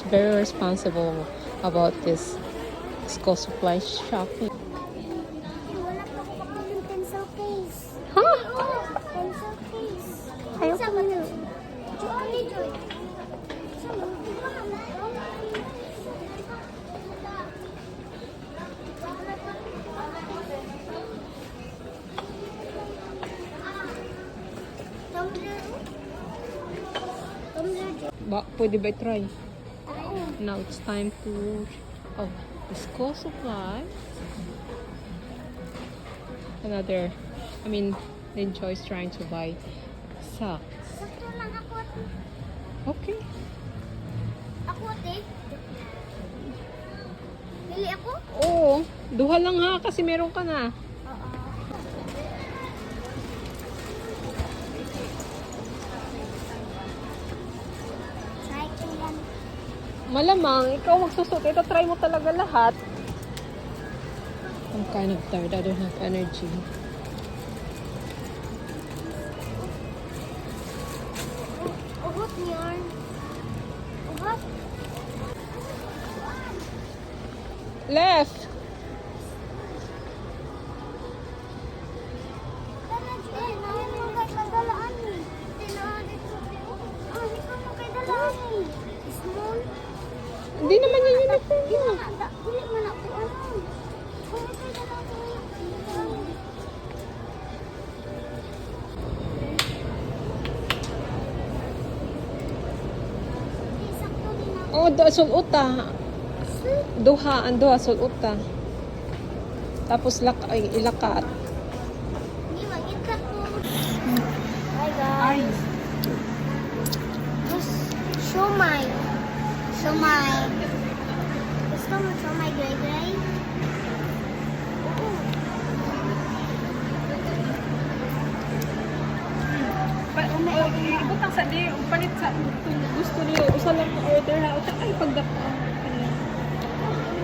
very responsible about this school supply shopping. Wala pa ako ng pencil case. Huh? Pencil case. Ayaw ko na. Joy, Joy. Pwede ba try? Now it's time to the school supply. Joy's trying to buy socks. Sakto lang ako. Okay. Ako, ate. Pili ako? Oo. Duha lang ha kasi meron ka na. Try ko yan. Malamang, ikaw magsusot. Ito, try mo talaga lahat. I'm kind of tired. I don't have energy. Ugot niyan. Ugot. Left! Tara, Joy. Nahin mo kahit nadalaan eh. Hindi ko mo kahit dalaan eh. Small. Hindi naman yung uniform mo. Dili man ako ano. Kung ito dalaan ko. Sakto din ako. Oh, suluta. Duha, suluta. Tapos ilakat. Hindi, mag-ikat po. Hi guys. Just siomay. Siomay. Gusto mo siomay, Gray? Oo. Ibutang sa di, palit sa gusto niyo. Usa lang order na. Ay, pagdako.